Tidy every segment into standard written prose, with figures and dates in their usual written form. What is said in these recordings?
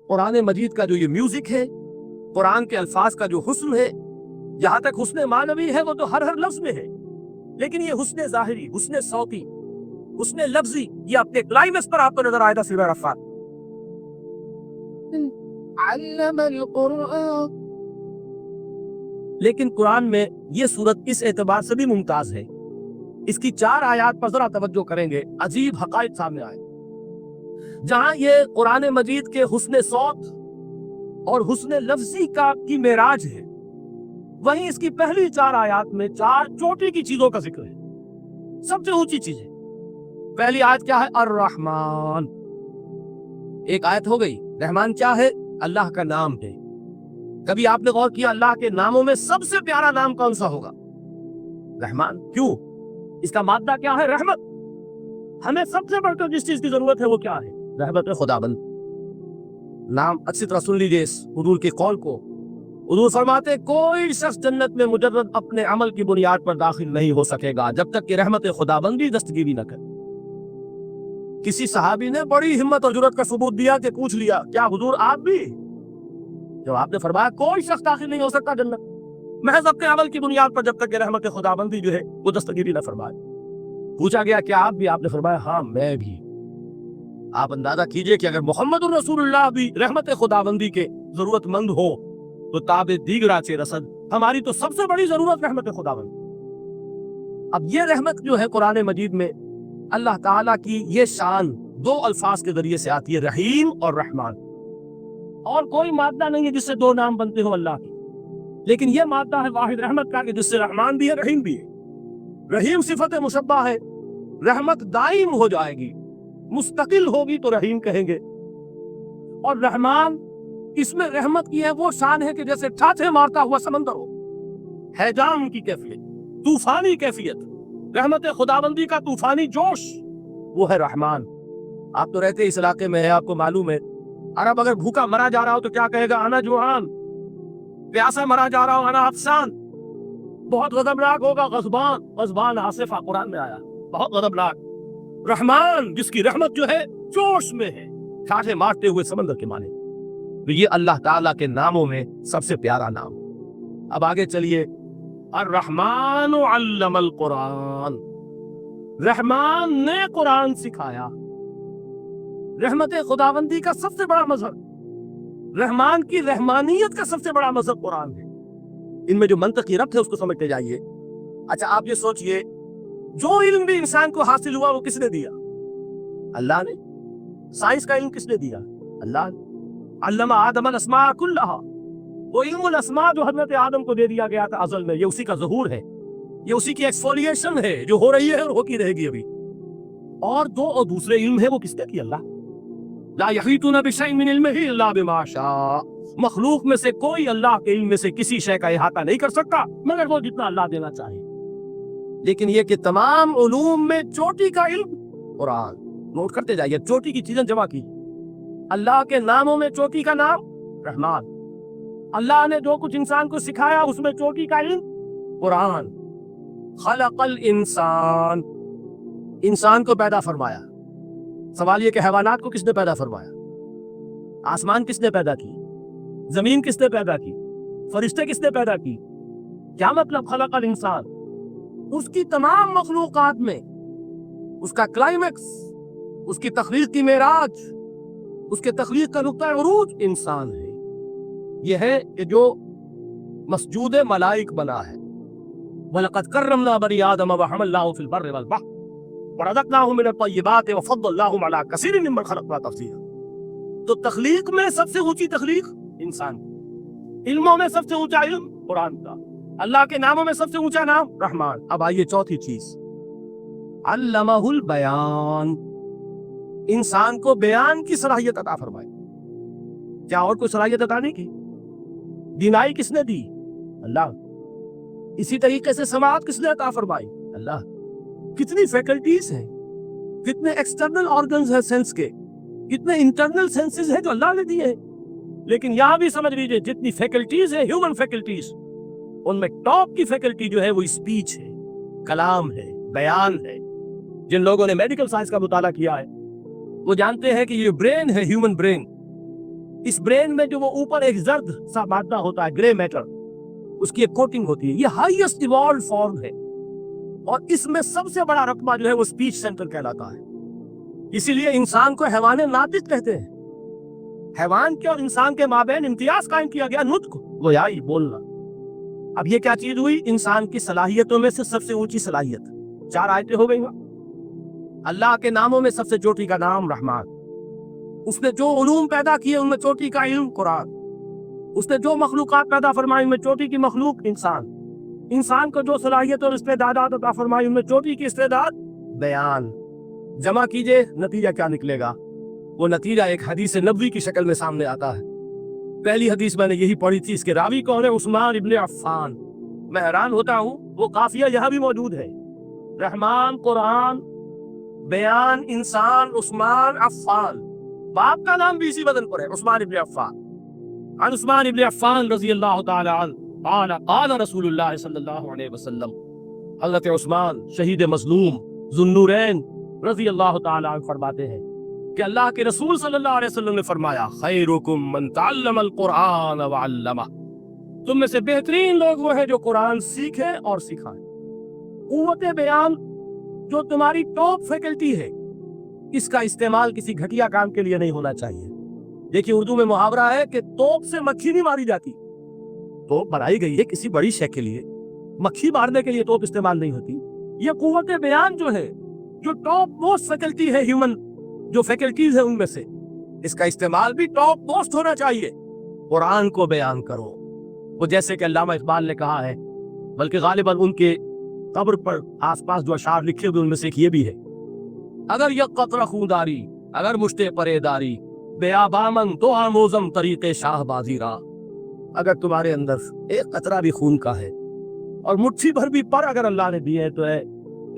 قرآن مجید کا جو یہ میوزک ہے، قرآن کے الفاظ کا جو حسن ہے، جہاں تک حسن معنوی ہے وہ تو ہر لفظ میں ہے، لیکن یہ حسن ظاہری، حسن صوتی، حسن لفظی، یہ اپنے کلائمیکس پر آپ کو نظر آئے گا سورہ رفات۔ علم القرآن، لیکن قرآن میں یہ صورت اس اعتبار سے بھی ممتاز ہے، اس کی 4 آیات پر ذرا توجہ کریں گے، عجیب حقائق سامنے آئے۔ جہاں یہ قرآن مجید کے حسن صوت اور حسن لفظی کی معراج ہے، وہیں اس کی پہلی 4 آیات میں 4 چوٹی کی چیزوں کا ذکر ہے، سب سے اونچی چیز ہے۔ پہلی آیت کیا ہے؟ الرحمن، ایک آیت ہو گئی۔ رحمان کیا ہے؟ اللہ کا نام ہے۔ کبھی آپ نے غور کیا اللہ کے ناموں میں سب سے پیارا نام کون سا ہوگا؟ رحمان۔ کیوں؟ اس کا مادہ کیا ہے؟ رحمت۔ ہمیں سب سے بڑھ کر جس چیز کی ضرورت ہے وہ کیا ہے؟ رحمت خداوند۔ نام اچھی طرح سن لیجیے اس حضور کے قول کو۔ حضور فرماتے کوئی شخص جنت میں مجرد اپنے عمل کی بنیاد پر داخل نہیں ہو سکے گا جب تک کہ رحمت خداوندی دستگیری نہ کرے۔ کسی صحابی نے بڑی ہمت اور جرأت کا ثبوت دیا کہ پوچھ لیا کیا حضور آپ بھی؟ جب آپ نے فرمایا کوئی شخص داخل نہیں ہو سکتا جنت محض اپنے عمل کی بنیاد پر جب تک کہ رحمت خداوندی جو ہے وہ دستگیری نہ فرمائے۔ پوچھا گیا کیا آپ بھی؟ آپ نے فرمایا ہاں میں بھی۔ آپ اندازہ کیجئے کہ اگر محمد الرسول اللہ بھی رحمت خداوندی کے ضرورت مند ہو تو تاب دیگرہ سے رسد ہماری تو سب سے بڑی ضرورت رحمت خداوند۔ اب یہ رحمت جو ہے قرآن مجید میں اللہ تعالیٰ کی یہ شان 2 الفاظ کے ذریعے سے آتی ہے، رحیم اور رحمان۔ اور کوئی مادہ نہیں ہے جس سے 2 نام بنتے ہو اللہ کی، لیکن یہ مادہ ہے واحد رحمت کا کہ جس سے رحمان بھی ہے رحیم بھی ہے۔ رحیم صفت مشبہ ہے، رحمت دائم ہو جائے گی، مستقل ہوگی تو رحیم کہیں گے۔ اور رحمان، اس میں رحمت کی ہے وہ شان ہے کہ جیسے ٹھاٹھے مارتا ہوا سمندر ہو، ہیجان کی کیفیت، طوفانی کیفیت، رحمت خداوندی کا طوفانی جوش، وہ ہے رحمان۔ آپ تو رہتے اس علاقے میں ہے، آپ کو معلوم ہے عرب اگر بھوکا مرا جا رہا ہو تو کیا کہے گا؟ انا جوعان۔ پیاسا مرا جا رہا ہو انا عطشان۔ بہت غضبناک ہوگا غضبان، غضبان آصفہ قرآن میں آیا، بہت غضبناک۔ رحمان جس کی رحمت جو ہے جوش میں ہے، ٹھاٹھے مارتے ہوئے سمندر کے مانے۔ تو یہ اللہ تعالیٰ کے ناموں میں سب سے پیارا نام۔ اب آگے چلیے، الرحمن علم القرآن، رحمان نے قرآن سکھایا۔ رحمت خداوندی کا سب سے بڑا مظہر، رحمان کی رحمانیت کا سب سے بڑا مظہر قرآن ہے۔ ان میں جو منطقی ربط ہے اس کو سمجھتے جائیے۔ اچھا آپ یہ سوچئے، جو علم بھی انسان کو حاصل ہوا وہ کس نے دیا؟ اللہ نے۔ سائنس کا علم کس نے دیا؟ اللہ نے۔ علم آدم الاسماء کلہا، وہ علم الاسماء جو حضرت آدم کو دے دیا گیا تھا ازل میں، یہ اسی کا ظہور ہے، یہ اسی کی ایکسفولیشن ہے جو ہو رہی ہے اور ہوتی رہے گی ابھی۔ اور دوسرے علم ہے وہ کس نے کی؟ اللہ۔ لا یحیطون بشیء من علمہ الا بما شاء، مخلوق میں سے کوئی اللہ کے علم میں سے کسی شے کا احاطہ نہیں کر سکتا مگر وہ جتنا اللہ دینا چاہے۔ لیکن یہ کہ تمام علوم میں چوٹی کا علم قرآن۔ نوٹ کرتے جائیے، چوٹی کی چیزیں جمع کی۔ اللہ کے ناموں میں چوٹی کا نام رحمان، اللہ نے جو کچھ انسان کو سکھایا اس میں چوٹی کا علم قرآن۔ خلق الانسان، انسان کو پیدا فرمایا۔ سوال یہ کہ حیوانات کو کس نے پیدا فرمایا؟ آسمان کس نے پیدا کی؟ زمین کس نے پیدا کی؟ فرشتے کس نے پیدا کی؟ کیا مطلب خلق الانسان؟ اس کی تمام مخلوقات میں اس کا کلائمیکس، اس کی تخلیق کی معراج، اس کے تخلیق کا نقطہ عروج انسان ہے۔ یہ ہے کہ جو مسجود ملائک بنا ہے۔ وَلَقَدْ كَرَّمْنَا بَنِي آدَمَ وَحَمَلْنَاهُمْ فِي الْبَرِّ وَالْبَحْرِ وَرَزَقْنَاهُمْ مِنَ الطَّيِّبَاتِ وَفَضَّلْنَاهُمْ عَلَىٰ كَثِيرٍ مِّمَّنْ خَلَقْنَا تَفْضِيلًا۔ تو تخلیق میں سب سے اونچی تخلیق انسان، علموں میں سب سے اونچا علم قرآن کا، اللہ کے ناموں میں سب سے اونچا نام رحمان۔ اب آئیے چوتھی چیز، علمہ البیان، انسان کو بیان کی صلاحیت عطا فرمائی۔ کیا اور کوئی صلاحیت عطا نہیں کی؟ بینائی کس نے دی؟ اللہ۔ اسی طریقے سے سماعت کس نے عطا فرمائی؟ اللہ۔ کتنی فیکلٹیز ہیں، کتنے ایکسٹرنل آرگنز ہیں سینس کے، کتنے انٹرنل سینسز ہیں جو اللہ نے دیے ہیں۔ لیکن یہاں بھی سمجھ لیجئے جتنی فیکلٹیز ہیں ہیومن فیکلٹیز، ان میں ٹاپ کی فیکلٹی جو ہے وہ اسپیچ ہے، کلام ہے، بیان ہے۔ جن لوگوں نے میڈیکل سائنس کا مطالعہ کیا ہے وہ جانتے ہیں کہ یہ برین ہے، ہیومن برین، इस ब्रेन में जो वो ऊपर एक जर्द सा मादा होता है, ग्रे मैटर, उसकी एक कोटिंग होती है, ये हाईएस्ट इवॉल्व फॉर्म है। और इसमें सबसे बड़ा रकबा जो है वो स्पीच सेंटर कहलाता है। इसीलिए इंसान को हैवान नातिक कहते हैं। हैवान के और इंसान के माबैन इम्तियाज कायम किया गया, नुत्क, गोयाई, बोलना। अब ये क्या चीज हुई? इंसान की सलाहियतों में से सबसे ऊंची सलाहियत। 4 आयतें हो गई। अल्लाह के नामों में सबसे चोटी का नाम रहमान। उसने जो उलूम पैदा किए उनमें चोटी का इल्म कुरान। उसने जो मखलूकात पैदा फरमाई उनमें चोटी की मखलूक इंसान। इंसान को जो सलाहियत और इस्तेदाद अता फरमाई उनमें चोटी की इस्तेदाद बयान। जमा कीजिए, नतीजा क्या निकलेगा? वो नतीजा एक हदीस नबवी की शक्ल में सामने आता है। पहली हदीस मैंने यही पढ़ी थी, इसके रावी कौन है? उस्मान इब्ने अफ़्फ़ान। मैं हैरान होता हूँ, वो काफिया यहाँ भी मौजूद है। रहमान, कुरान, बयान, इंसान, उस्मान, अफ़्फ़ान। बाप का नाम भी इसी वजन पर है, उस्मान इब्ने अफ़्फ़ान। अन उस्मान इब्ने अफ़्फ़ान रज़ियल्लाहु ताला अन्हु क़ाल रसूलुल्लाह सल्लल्लाहु अलैहि वसल्लम, हज़रत उस्मान शहीद मज़लूम ज़ुन्नूरैन रज़ियल्लाहु ताला अन्हु फरमाते हैं कि अल्लाह के रसूल सल्लल्लाहु अलैहि वसल्लम ने फरमाया, खैरुकुम मन तअल्लमल कुरान व अल्लमा। तुम में से बेहतरीन लोग वो है जो कुरान सीखे और सिखाए। कुव्वत बयान जो तुम्हारी टॉप फैकल्टी है, इसका इस्तेमाल किसी घटिया काम के लिए नहीं होना चाहिए। देखिए, उर्दू में मुहावरा है कि तोप से मक्खी नहीं मारी जाती। तोप बनाई गई है किसी बड़ी शय के लिए, मक्खी मारने के लिए तोप इस्तेमाल नहीं होती। ये कुव्वत बयान जो है, जो टॉप मोस्ट फैकल्टी है, ह्यूमन जो फैकल्टीज है उनमें से, इसका इस्तेमाल भी टॉप मोस्ट होना चाहिए। कुरान को बयान करो। वो जैसे कि अल्लामा इकबाल ने कहा है, बल्कि गालिबन उनके कब्र पर आसपास जो अशार लिखे हुए उनमें से एक ये भी है, अगर यह कतरा खूदारी, अगर मुश्ते परेदारी, बेआबामन तो आमोजम तरीके शाहबाजी रा। अगर तुम्हारे अंदर एक कतरा भी खून का है और मुट्ठी भर भी पर अगर अल्लाह ने दिए तो है,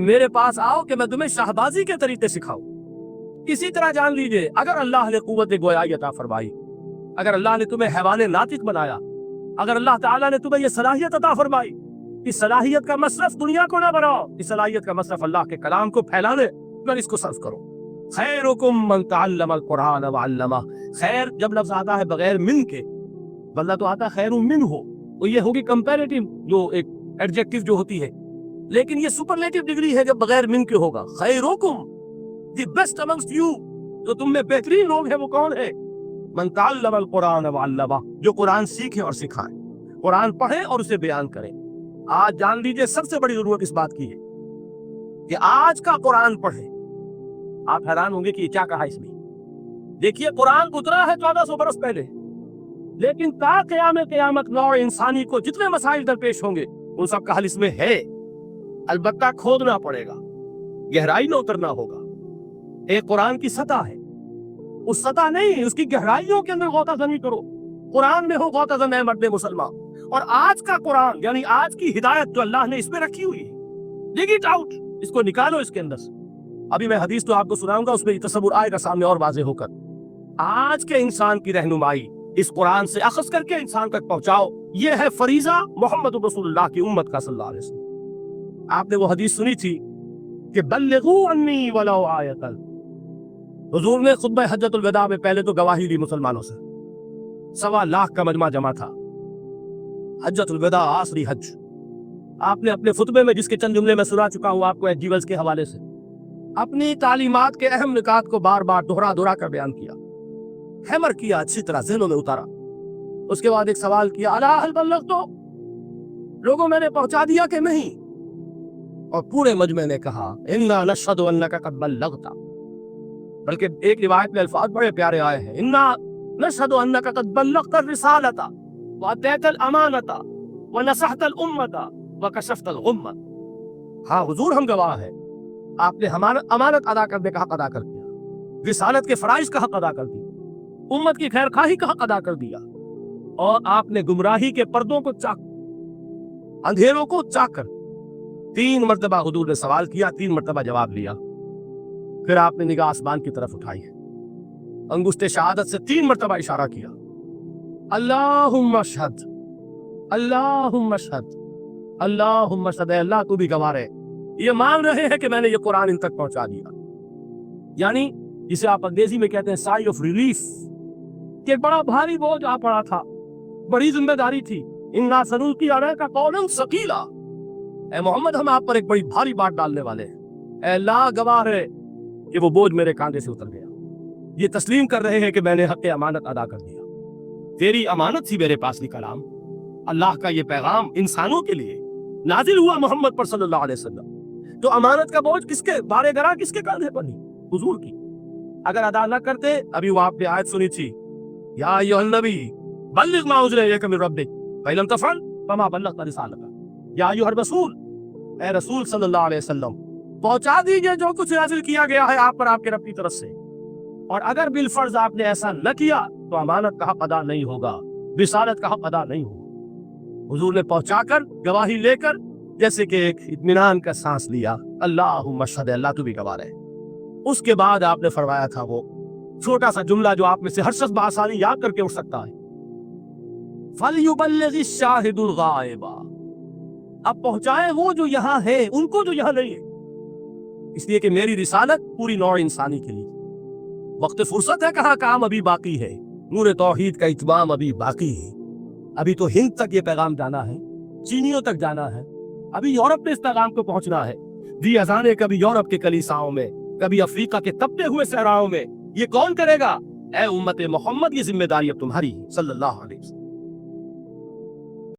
मेरे पास आओ कि मैं तुम्हें शाहबाजी के तरीके सिखाऊं। इसी तरह जान लीजिए, अगर अल्लाह ने कुव्वत गोयाई अता फरमाई, अगर अल्लाह ने तुम्हें हैवान नातिक बनाया, अगर अल्लाह ताला ने तुम्हें यह सलाहियत अता फरमाई, इस सलाहियत का मसरफ दुनिया को ना बनाओ, इस सलाहियत का मसरफ अल्लाह के कलाम को फैलाने पर इसको सर्व करो। खैरुकुम मन तअल्लमल कुरान व अल्लमा। खैर जब लफ्ज आता है बगैर मिन के, वरना तो आता खैरु मिन हो, तो ये होगी कंपैरेटिव जो एक एडजेक्टिव जो होती है, लेकिन ये सुपरलेटिव डिग्री है जब बगैर मिन के होगा। खैरुकुम, द बेस्ट अमंगस्ट यू, जो तुम में बेहतरीन लोग हैं वो कौन है? मन तअल्लमल कुरान व अल्लमा, जो कुरान सीखे और सिखाए, कुरान पढ़े और उसे बयान करें। आज जान लीजिए सबसे बड़ी जरूरत इस बात की है कि आज का कुरान पढ़े। आप हैरान होंगे कि ये क्या कहा इसमें। देखिए, कुरान उतरा है 1400 बरस पहले, लेकिन ता क़यामत नौ इंसानी को जितने मसाइल दरपेश होंगे उन सब का हल इसमें है। अलबत्ता खोदना पड़ेगा, गहराई में उतरना होगा। एक कुरान की सतह है, उस सतह नहीं, उसकी गहराइयों के अंदर गौताज़नी करो। कुरान में हो गौताज़न है मर्द मुसलमान। और आज का कुरान यानी आज की हिदायत जो अल्लाह ने इसमें रखी हुई है, डिग इट आउट, इसको निकालो इसके अंदर से। अभी मैं हदीस तो आपको सुनाऊंगा, उसमें तसव्वुर आएगा सामने और वाज़ेह होकर। आज के इंसान की रहनुमाई इस कुरान से अखज़ करके इंसान तक पहुंचाओ। ये है फरीजा मोहम्मद रसूलुल्लाह की उम्मत का सल्लल्लाहु अलैहि वसल्लम। आपने वो हदीस सुनी थी कि बल्लिगू अन्नी वलौ आयतन। हुजूर ने खुतबा हज्जतुल वदा में पहले तो गवाही दी मुसलमानों से, 1.25 लाख का मजमा जमा था। हज्जतुल वदा, आखिरी हज। आपने अपने खुतबे में, जिसके चंद जुमले में सुना चुका हूं आपको एजीवल्स के हवाले से, अपनी तालीमात के अहम निकात को बार बार दोहरा कर बयान किया, हैमर किया, अच्छी तरह ज़हनों में उतारा। उसके बाद एक सवाल किया, अला हल बल्लगतु, लोगों मैंने पहुंचा दिया कि नहीं? और पूरे मजमे ने कहा, इन्ना नशहदु अन्नका क़द बल्लगता। बल्कि एक रिवायत में अल्फाज बड़े प्यारे आए हैं, इन्ना नशहदु अन्नका क़द बल्लगता रिसालता व अतैतल अमानता व नसहतल उम्मता व कशफ्तल गुम्मा। हाँ हुजूर, हम गवाह हैं, आपने हमारा अमानत अदा करने का हक अदा कर दिया, रिसालत के फराइज का हक अदा कर दिया, उम्मत की खैर खाही का हक अदा कर दिया, और आपने गुमराही के पर्दों को चाक, अंधेरों को चाकर 3 मरतबा हुजूर ने सवाल किया, 3 मरतबा जवाब लिया। फिर आपने निगाह आसमान की तरफ उठाई है, अंगुश्ते शहादत से 3 मरतबा इशारा किया, अल्लाहुम्मा अशहद, अल्लाहुम्मा अशहद, अल्लाहुम्मा अशहद, अल्लाह तू भी गवाह है, ये मान रहे हैं कि मैंने ये कुरान इन तक पहुंचा दिया। यानी जिसे आप अंग्रेजी में कहते हैं साई ऑफ रिलीफ, कि बड़ा भारी बोझ आ पड़ा था, बड़ी जिम्मेदारी थी। इन्ना सनुल्की अलैका कौलन सकीला, ए मोहम्मद हम आप पर एक बड़ी भारी बात डालने वाले हैं। ए अल्लाह गवाह है कि वो बोझ मेरे कांधे से उतर गया। ये तस्लीम कर रहे हैं कि मैंने हक़ अमानत अदा कर दिया। तेरी अमानत थी मेरे पास भी कलाम। अल्लाह का ये पैगाम इंसानों के लिए नाजिल हुआ मोहम्मद पर सल्लल्लाहु अलैहि वसल्लम। तो अमानत का बोझ किसके बारे गरा, किसके कांधे पर नहीं? हुजूर की। अगर अदा न करते, अभी वो आपने आयत सुनी थी, या अय्युहन नबी बल्लिग मा उज़िला इलैका मिन रब्बिक फ़इन लम तफ़अल फ़मा बल्लग़ता रिसालतह। या अय्युहर रसूल, ए रसूल सल्लल्लाहु अलैहि वसल्लम, पहुंचा दीजिए जो कुछ नाजिल किया गया है आप पर आपके रब की तरफ से। और अगर बिलफर्ज आपने ऐसा न किया तो अमानत का हक अदा नहीं होगा, रिसालत का हक अदा नहीं होगा। हुजूर ने पहुंचाकर, गवाही लेकर, जैसे कि एक इत्मीनान का सांस लिया, अल्लाहुम्मा शहद, अल्लाह तू भी गवाह रहे। उसके बाद आपने फरमाया था वो छोटा सा जुमला जो आप में से हर शख्स बआसानी याद करके उठ सकता है, फलयुबल्लिग़ शाहिदुल गायबा। अब पहुंचाए वो जो यहाँ है उनको जो यहाँ नहीं है, इसलिए कि मेरी रिसालत पूरी नौ इंसानी के लिए। वक्त फुर्सत है, कहाँ काम अभी बाकी है, नूर तौहीद का इत्माम अभी बाकी है। अभी तो हिंद तक ये पैगाम जाना है, चीनियों तक जाना है, अभी यूरोप में इस पैगाम को पहुंचना है। दी अजाने कभी यूरोप के कलीसाओं में, कभी अफ्रीका के तपते हुए सहराओं में। ये कौन करेगा? ए उम्मत मोहम्मद, ये जिम्मेदारी अब तुम्हारी सल्लल्लाहु अलैहि